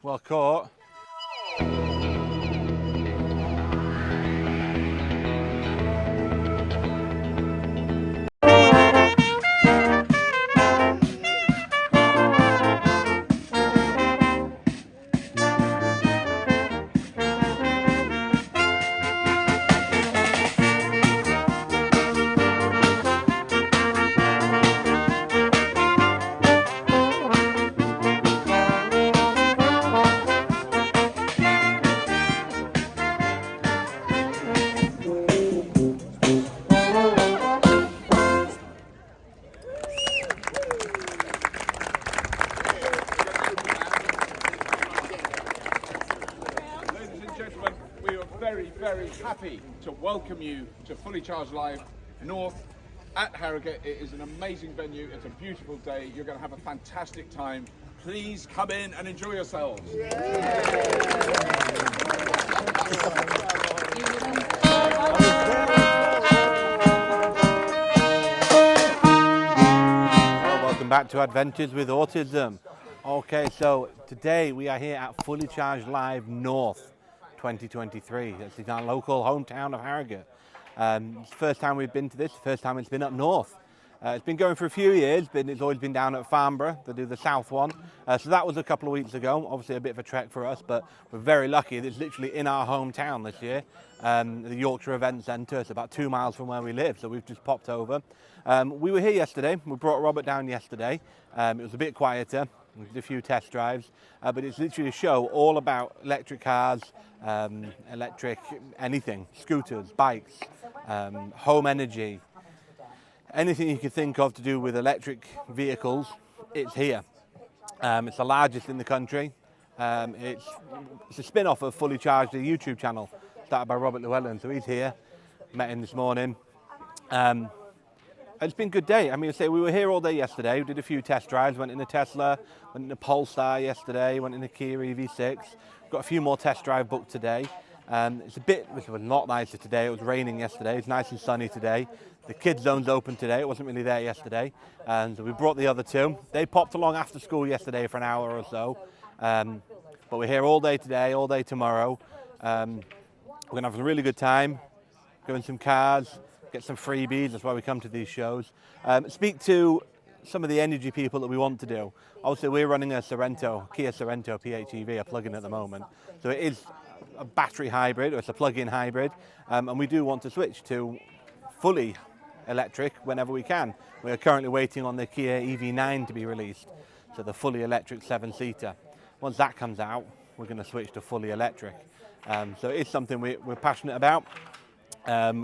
Well caught. Very happy to welcome you to Fully Charged Live North at Harrogate. It is an amazing venue. It's a beautiful day. You're going to have a fantastic time. Please come in and enjoy yourselves. Welcome back to Adventures with Autism. Okay, so today we are here at Fully Charged Live North 2023. This is our local hometown of Harrogate. It's the first time we've been to this, the first time it's been up north. It's been going for a few years, but it's always been down at Farnborough to do the south one. So that was a couple of weeks ago. Obviously a bit of a trek for us, but we're very lucky that it's literally in our hometown this year. The Yorkshire Event Centre, it's about 2 miles from where we live, so we've just popped over. We were here yesterday. We brought Robert down yesterday. It was a bit quieter. We did a few test drives, but it's literally a show all about electric cars, electric anything, scooters, bikes, home energy, anything you could think of to do with electric vehicles, it's here. It's the largest in the country. It's a spin-off of Fully Charged, a YouTube channel started by Robert Llewellyn, so he's here, met him this morning. It's been a good day. I mean, we were here all day yesterday. We did a few test drives, went in a Tesla, went in a Polestar yesterday, went in a Kia EV6. Got a few more test drive booked today. It was a lot nicer today. It was raining yesterday. It's nice and sunny today. The kids zone's open today. It wasn't really there yesterday. And we brought the other two. They popped along after school yesterday for an hour or so. But we're here all day today, all day tomorrow. We're going to have a really good time, go in some cars, get some freebies. That's why we come to these shows. Speak to some of the energy people that we want to do. Obviously, we're running a Kia Sorento PHEV, a plug-in at the moment. So it is a battery hybrid, or it's a plug-in hybrid, and we do want to switch to fully electric whenever we can. We are currently waiting on the Kia EV9 to be released, so the fully electric 7-seater. Once that comes out, we're going to switch to fully electric. So it's something we're passionate about.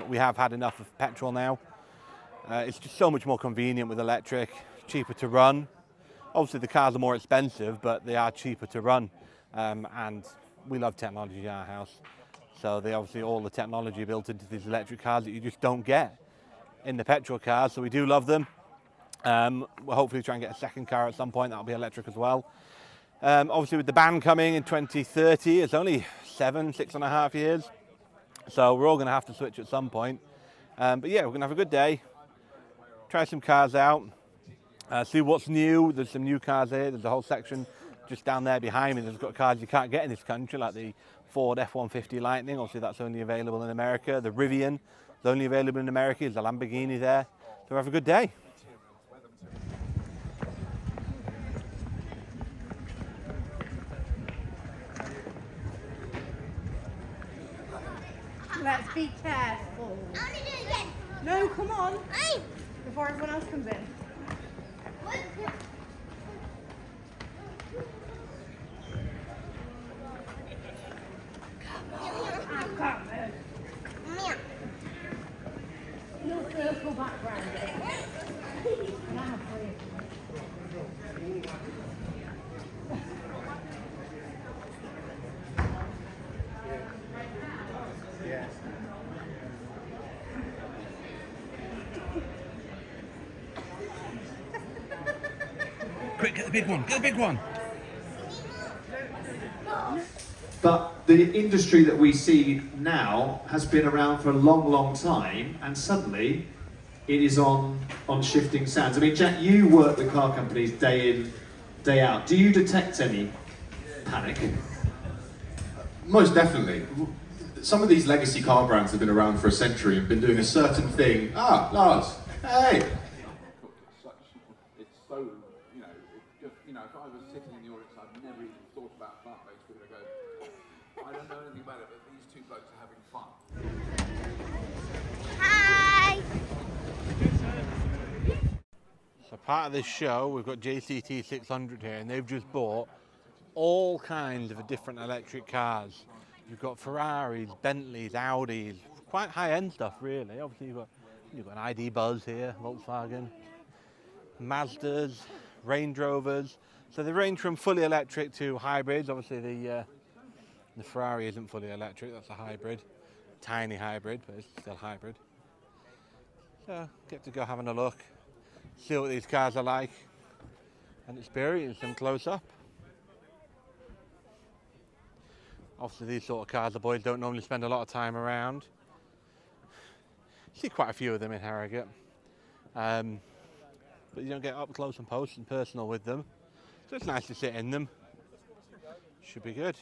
We have had enough of petrol now. It's just so much more convenient with electric, cheaper to run. Obviously the cars are more expensive, but they are cheaper to run. And we love technology in our house. So they obviously all the technology built into these electric cars that you just don't get in the petrol cars. So we do love them. We'll hopefully try and get a second car at some point. That'll be electric as well. Obviously with the ban coming in 2030, it's only 6.5 years. So we're all going to have to switch at some point. But yeah, we're going to have a good day. Try some cars out. See what's new. There's some new cars here. There's a whole section just down there behind me. There's got cars you can't get in this country, like the Ford F-150 Lightning. Obviously that's only available in America. The Rivian is only available in America. There's a Lamborghini there. So have a good day. Let's be careful. No, come on. Before everyone else comes in. You'll circle back round it. And I have three. Quick, get the big one. Get the big one. But the industry that we see now has been around for a long, long time, and suddenly it is on shifting sands. I mean, Jack, you work with car companies day in, day out. Do you detect any panic. Most definitely. Some of these legacy car brands have been around for a century and been doing a certain thing. Ah, Lars, hey! It's so, you know, if I was sitting in the audience, I'd never even thought about plant-based food. I go, I don't know anything about it, but these two blokes are having fun. Hi. So part of this show, we've got JCT 600 here, and they've just bought all kinds of different electric cars. You've got Ferraris, Bentleys, Audis, quite high-end stuff, really. Obviously, you've got an ID Buzz here, Volkswagen, Mazdas, Range Rovers. So they range from fully electric to hybrids. Obviously, the Ferrari isn't fully electric; that's a hybrid, tiny hybrid, but it's still hybrid. So get to go having a look, see what these cars are like, and experience them close up. Obviously, these sort of cars, the boys don't normally spend a lot of time around. See quite a few of them in Harrogate, but you don't get up close and personal with them. So it's nice to sit in them. Should be good.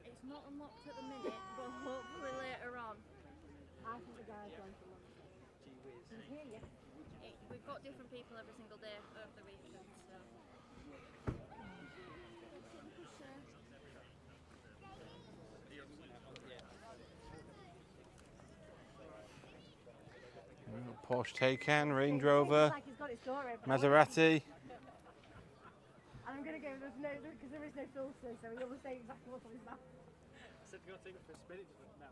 It's not unlocked at the minute, but hopefully later on. I think the guy's gone for lunch. He's here, yeah. We've got different people every single day over the weekend, so. Porsche Taycan, Range Rover, Like he's got his door open. Maserati. And I'm going to go, because there is no filter, so he'll say exactly what's on his mouth. So if you want to take it for a spin, it doesn't now.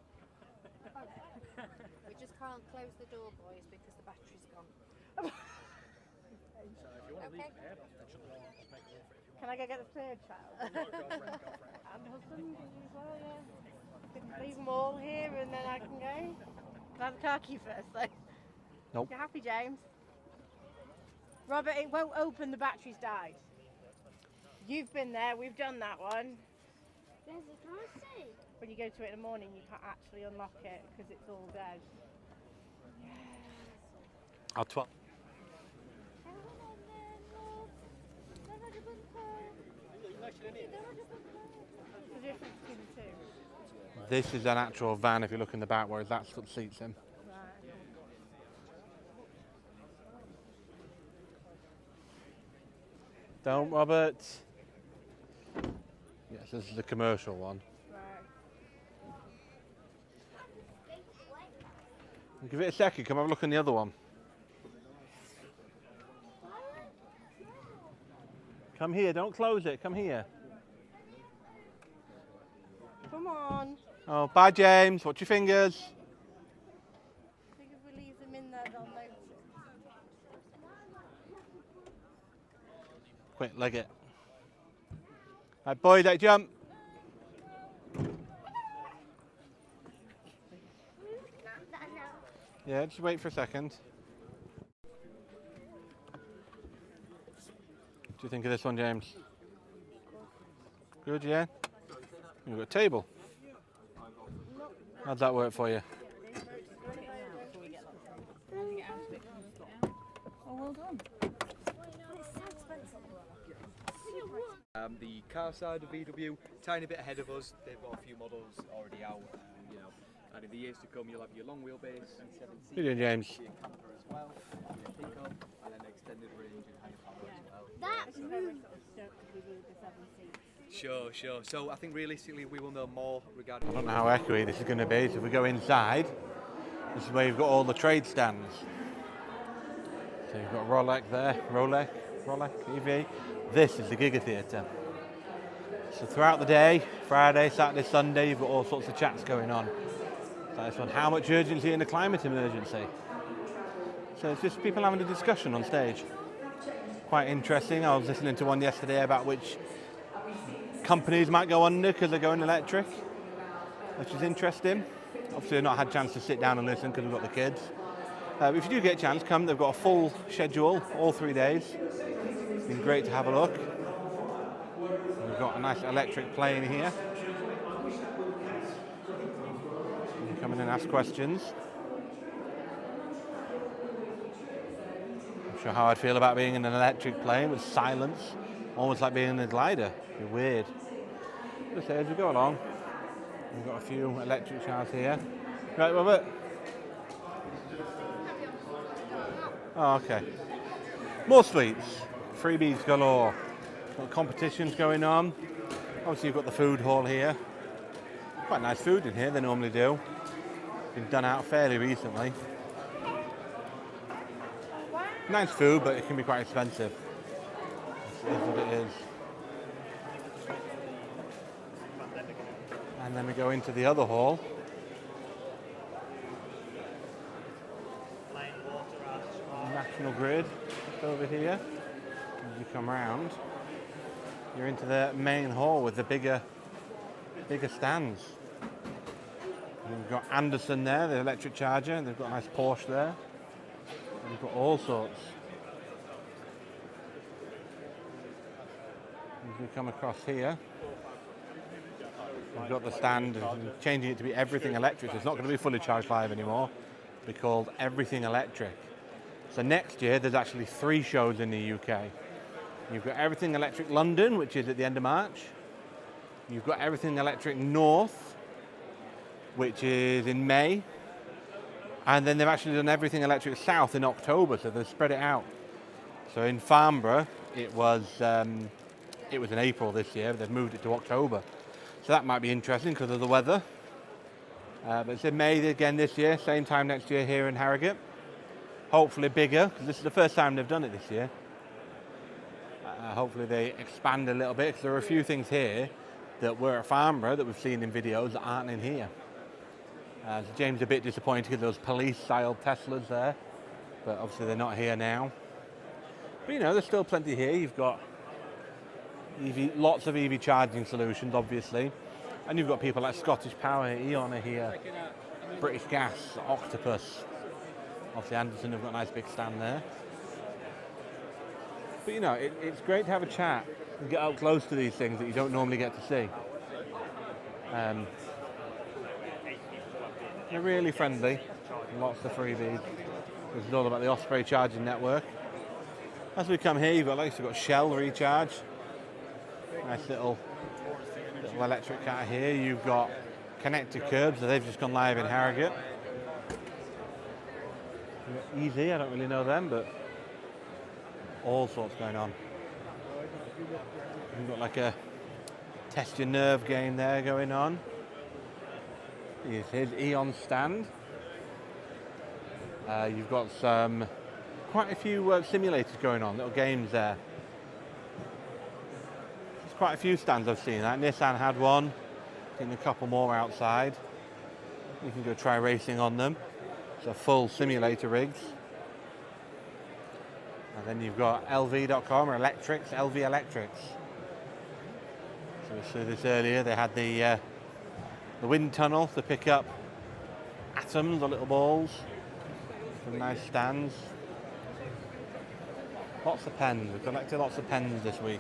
We just can't close the door, boys, because the battery's gone. So if you want to leave it there, then shut the door and just make room for it if you want. Can I go get the third child? Go for it. And husband as well, yeah. Leave them all here and then I can go. Can I have the car key first, though? Nope. You happy, James? Robert, it won't open, the battery's died. You've been there, we've done that one. There's a car seat. When you go to it in the morning, you can't actually unlock it because it's all dead. I'll 12. What's the difference between the two? This is an actual van if you look in the back, whereas that's got seats in. Don't, Robert. Yes, this is the commercial one. Give it a second, come have a look on the other one. Come here, don't close it, come here. Come on. Oh, bye James, watch your fingers. I think if we leave them in there, they'll notice. Quick, leg it. Right, boy, that jump. Yeah, just wait for a second. What do you think of this one, James? Good, yeah? You've got a table. How'd that work for you? Oh, well done. The car side of VW, tiny bit ahead of us. They've got a few models already out, you know. And in the years to come, you'll have your long wheelbase, 7 seats, How you doing, James? your camper as well, your pickup, and then extended range and higher power as well. That's very sort of stoked because we need the 7 seats. Sure. So I think realistically, we will know more regarding. I don't know how echoey this is going to be, so if we go inside, this is where you've got all the trade stands. So you've got Rolex there, Rolex, EV. This is the Gigatheatre. So throughout the day, Friday, Saturday, Sunday, you've got all sorts of chats going on. So this one, how much urgency in the climate emergency? So it's just people having a discussion on stage. Quite interesting. I was listening to one yesterday about which companies might go under because they're going electric, which is interesting. Obviously I've not had a chance to sit down and listen because we've got the kids. If you do get a chance, come. They've got a full schedule, all 3 days. It's been great to have a look. We've got a nice electric plane here. You can come in and ask questions. Not sure how I'd feel about being in an electric plane with silence, almost like being in a glider. It'd be weird. Just as we go along, we've got a few electric cars here. Right, Robert? Oh, okay. More sweets. Freebies galore. Got competitions going on. Obviously you've got the food hall here. Quite nice food in here, they normally do. Been done out fairly recently. Nice food, but it can be quite expensive. That's what it is. And then we go into the other hall. National Grid, just over here. As you come round, you're into the main hall with the bigger stands. And we've got Anderson there, the electric charger, and they've got a nice Porsche there. And we've got all sorts. As we come across here, we've got the stand, changing it to be everything electric. It's not going to be fully charged live anymore. It'll be called Everything Electric. So next year, there's actually 3 shows in the UK. You've got Everything Electric London, which is at the end of March. You've got Everything Electric North, which is in May. And then they've actually done Everything Electric South in October, so they've spread it out. So in Farnborough, it was in April this year, but they've moved it to October. So that might be interesting because of the weather. But it's in May again this year, same time next year here in Harrogate. Hopefully bigger, because this is the first time they've done it this year. Hopefully they expand a little bit, because there are a few things here that were at Farnborough that we've seen in videos that aren't in here. So James is a bit disappointed because those police-style Teslas there, but obviously they're not here now. But you know, there's still plenty here. You've got lots of EV charging solutions, obviously, and you've got people like Scottish Power, E.ON are here, British Gas, Octopus. Obviously Anderson have got a nice big stand there. But you know, it's great to have a chat and get up close to these things that you don't normally get to see. They're really friendly, lots of freebies. This is all about the Osprey charging network. As we come here, you've got Shell Recharge. Nice little electric car here. You've got Connected Curbs, so they've just gone live in Harrogate. Easy, I don't really know them, but all sorts going on. You've got like a test your nerve game there going on. Here's E.ON stand. You've got quite a few simulators going on, little games there. There's quite a few stands I've seen. Nissan had one. I think a couple more outside. You can go try racing on them. So full simulator rigs. And then you've got LV.com or Electrics, LV Electrics. So we saw this earlier, they had the wind tunnel to pick up atoms or little balls. Some nice stands. Lots of pens, we've collected lots of pens this week.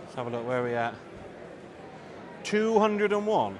Let's have a look, where are we at? 201.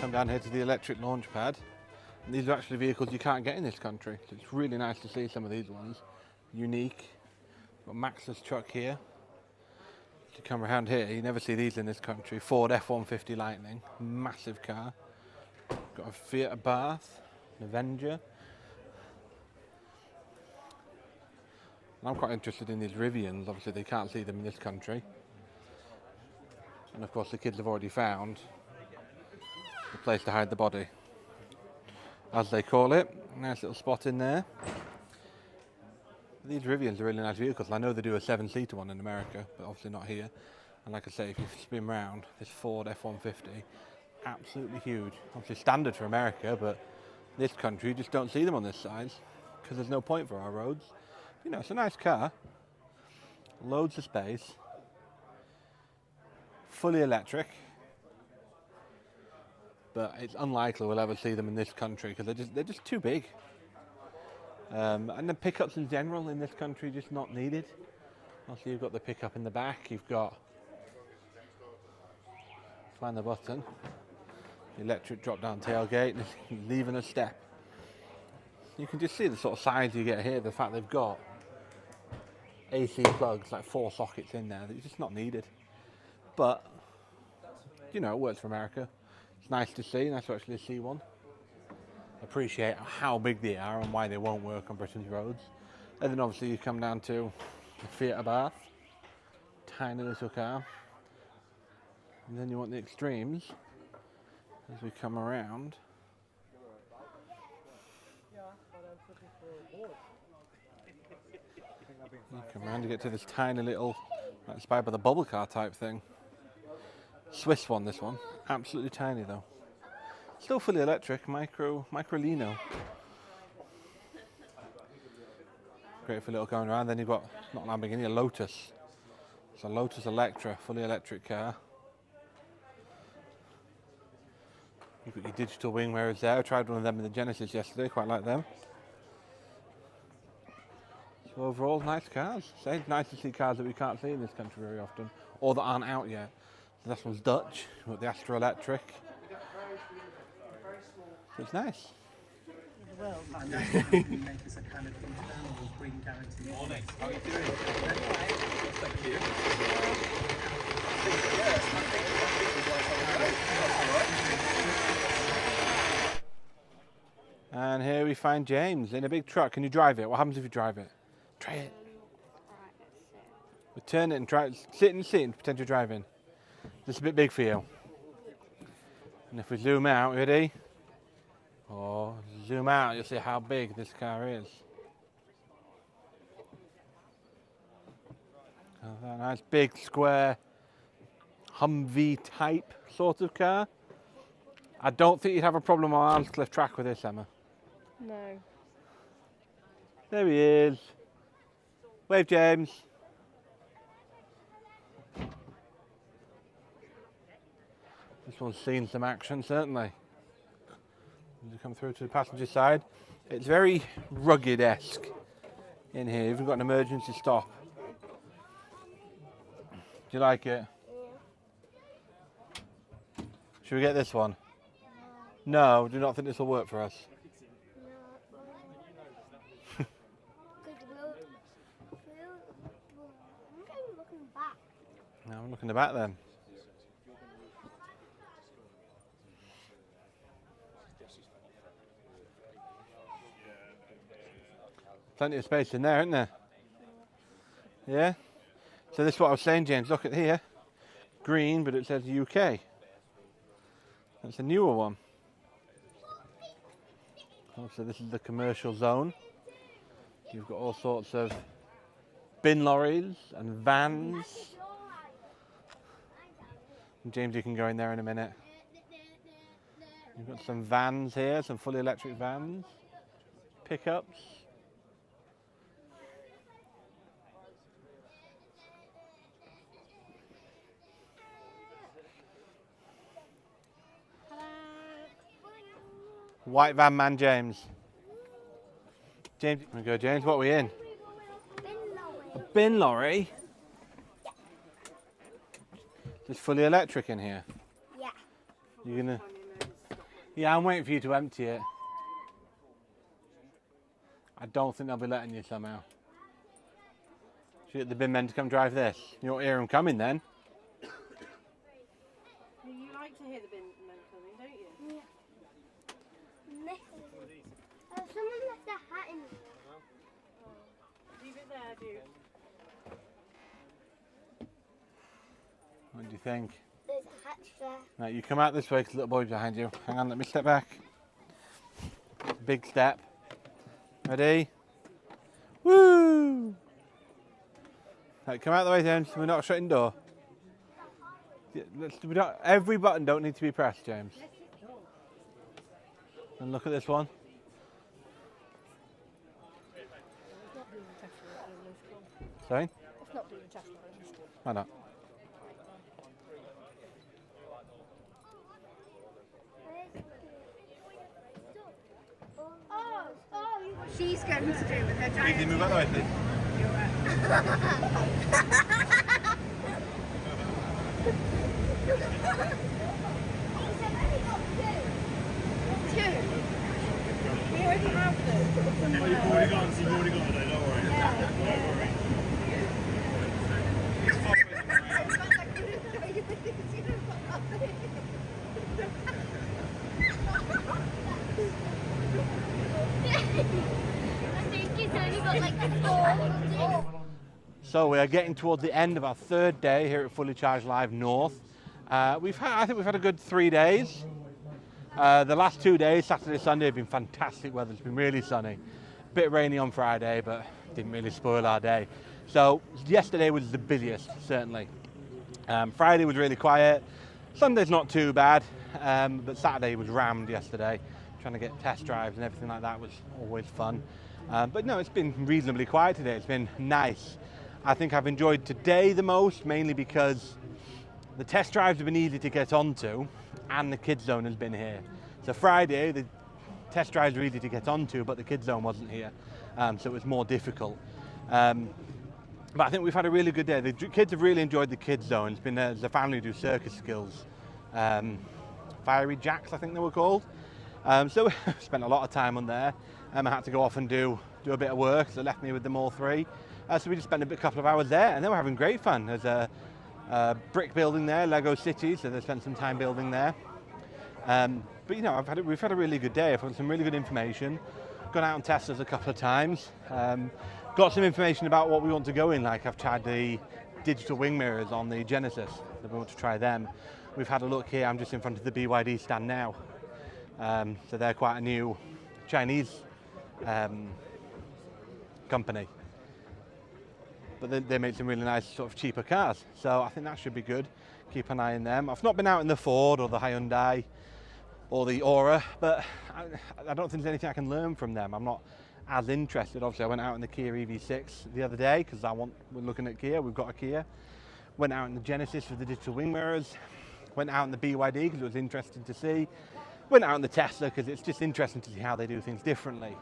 Come down here to the electric launch pad. And these are actually vehicles you can't get in this country. So it's really nice to see some of these ones. Unique. Got Max's truck here. If you come around here, you never see these in this country. Ford F-150 Lightning, massive car. Got a Fiat Abarth, an Avenger. And I'm quite interested in these Rivians. Obviously they can't see them in this country. And of course the kids have already found the place to hide the body, as they call it. Nice little spot in there. These Rivians are really nice vehicles. I know they do a 7-seater one in America, but obviously not here. And like I say, if you spin round, this Ford F-150, absolutely huge. Obviously standard for America, but this country, you just don't see them on this size because there's no point for our roads. You know, it's a nice car. Loads of space. Fully electric. But it's unlikely we'll ever see them in this country because they're just too big. And the pickups in general in this country just not needed. Also, you've got the pickup in the back. You've got, find the button, the electric drop-down tailgate, and leaving a step. You can just see the sort of size you get here. The fact they've got AC plugs, like 4 sockets in there, that are just not needed. But you know, it works for America. It's nice to see. Nice to actually see one. Appreciate how big they are and why they won't work on Britain's roads. And then obviously you come down to the Fiat Abarth, tiny little car. And then you want the extremes as we come around. You come around to get to this tiny little, inspired by the bubble car type thing. Swiss one, this one. Absolutely tiny though. Still fully electric, microlino. Great for little going around. Then you've got, not Lamborghini, a Lotus. It's a Lotus Electra, fully electric car. You've got your digital wing mirrors there. I tried one of them in the Genesis yesterday, quite like them. So overall, nice cars. It's nice to see cars that we can't see in this country very often, or that aren't out yet. This one's Dutch, with the Astra Electric. So it's nice. Well, and that's what we make as a kind of internal green guarantee. Morning. How are you doing? Thank you. And here we find James in a big truck. Can you drive it? What happens if you drive it? Try it. We'll turn it and try it. Sit in the seat and pretend you're driving. It's a bit big for you. And if we zoom out, ready? Oh, zoom out, you'll see how big this car is. A nice big square Humvee type sort of car. I don't think you'd have a problem on Arnscliffe track with this, Emma. No. There he is. Wave, James. This one's seen some action, certainly. As you come through to the passenger side, it's very rugged-esque in here. You've even got an emergency stop. Do you like it? Should we get this one? No, do you not think this will work for us? No, I'm looking back then. Plenty of space in there, isn't there? Yeah? So this is what I was saying, James. Look at here. Green, but it says UK. That's a newer one. So this is the commercial zone. You've got all sorts of bin lorries and vans. And James, you can go in there in a minute. You've got some vans here, some fully electric vans. Pickups. White van man, James. James, here we go, James. What are we in? A bin lorry? Just fully electric in here? Yeah. You're gonna... Yeah, I'm waiting for you to empty it. I don't think they'll be letting you somehow. Should get the bin men to come drive this? You won't hear them coming then. You like to hear the bin men coming, don't you? Yeah. Someone left their hat in. Leave it there, dude. What do you think? There's a hatch there. Right, you come out this way because the little boy's behind you. Hang on, let me step back. Big step. Ready? Woo! Right, come out the way then, so we're not shutting door. Every button don't need to be pressed, James. And look at this one. Sorry? It's not doing Tesla in this one. Why not? She's going to do with her giant. Easy, move out the way, please. Two. We already have them. You've already got it, don't worry. Don't worry. I think it's only got like 4. So we are getting towards the end of our third day here at Fully Charged Live North. I think we've had a good 3 days. The last 2 days, Saturday, Sunday, have been fantastic weather. It's been really sunny. A bit rainy on Friday, but didn't really spoil our day. So yesterday was the busiest, certainly. Friday was really quiet. Sunday's not too bad, but Saturday was rammed yesterday. Trying to get test drives and everything like that was always fun. But no, it's been reasonably quiet today. It's been nice. I think I've enjoyed today the most, mainly because the test drives have been easy to get onto and the kids zone has been here. So Friday, the test drives were easy to get onto, but the kids zone wasn't here. So it was more difficult. But I think we've had a really good day. The kids have really enjoyed the kids zone. It's been the family who do circus skills. Fiery Jacks, I think they were called. So we spent a lot of time on there. I had to go off and do a bit of work, so it left me with them all three. So we just spent a couple of hours there, and then we're having great fun. There's a brick building there, Lego City, so they spent some time building there. But you know, we've had a really good day. I've got some really good information. Gone out and tested a couple of times. Got some information about what we want to go in. Like I've tried the digital wing mirrors on the Genesis, so we want to try them. We've had a look here. I'm just in front of the BYD stand now. So they're quite a new Chinese company. But they make some really nice sort of cheaper cars. So I think that should be good. Keep an eye on them. I've not been out in the Ford or the Hyundai or the Aura, but I don't think there's anything I can learn from them. I'm not as interested. Obviously, I went out in the Kia EV6 the other day because we're looking at Kia. We've got a Kia. Went out in the Genesis with the digital wing mirrors. Went out in the BYD because it was interesting to see. Went out in the Tesla because it's just interesting to see how they do things differently.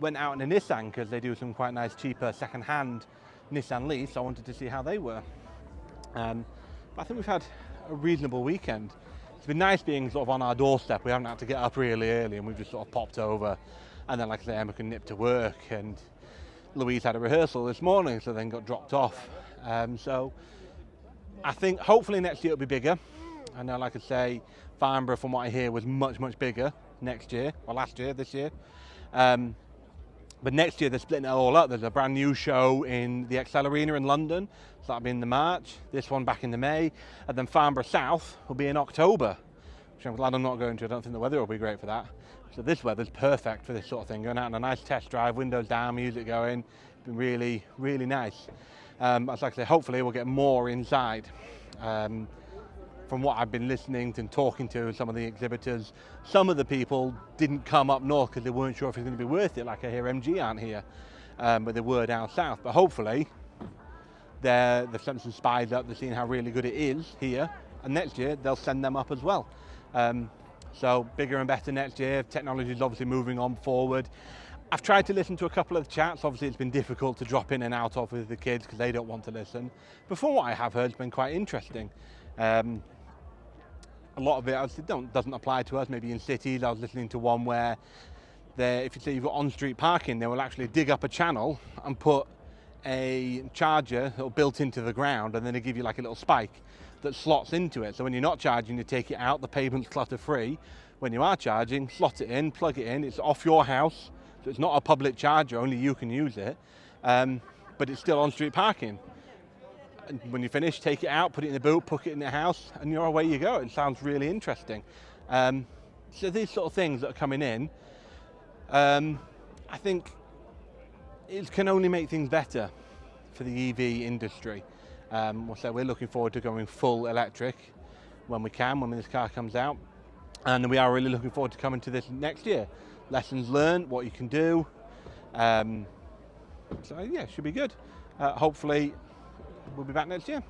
Went out in the Nissan because they do some quite nice, cheaper, second-hand Nissan Leafs. I wanted to see how they were. But I think we've had a reasonable weekend. It's been nice being sort of on our doorstep. We haven't had to get up really early and we've just sort of popped over. And then, like I say, Emma can nip to work, and Louise had a rehearsal this morning, so then got dropped off. So I think hopefully next year it'll be bigger. I know, like I say, Farnborough, from what I hear, was much, much bigger next year, or last year, this year. But next year they're splitting it all up. There's a brand new show in the Excel Arena in London, so that'll be in the March. This one back in the May, and then Farnborough South will be in October, which I'm glad I'm not going to. I don't think the weather will be great for that. So this weather's perfect for this sort of thing. Going out on a nice test drive, windows down, music going. It's been really, really nice. As like I say, hopefully we'll get more inside. From what I've been listening to and talking to some of the exhibitors, some of the people didn't come up north because they weren't sure if it's going to be worth it. Like I hear MG aren't here, but they were down south. But hopefully they've sent some spies up, they've seen how really good it is here, and next year they'll send them up as well. So bigger and better next year. Technology is obviously moving on forward. I've tried to listen to a couple of chats. Obviously it's been difficult to drop in and out of with the kids because they don't want to listen. But from what I have heard, it's been quite interesting. a lot of it obviously doesn't apply to us. Maybe in cities, I was listening to one where if you say you've got on-street parking, they will actually dig up a channel and put a charger built into the ground, and then they give you like a little spike that slots into it. So when you're not charging, you take it out, the pavement's clutter-free. When you are charging, slot it in, plug it in, it's off your house, so it's not a public charger, only you can use it, but it's still on-street parking. And when you finish, take it out, put it in the boot, put it in the house, and you're away you go. It sounds really interesting. So these sort of things that are coming in, I think it can only make things better for the EV industry. So we're looking forward to going full electric when we can, when this car comes out. And we are really looking forward to coming to this next year. Lessons learned, what you can do. So yeah, it should be good. Hopefully we'll be back next year.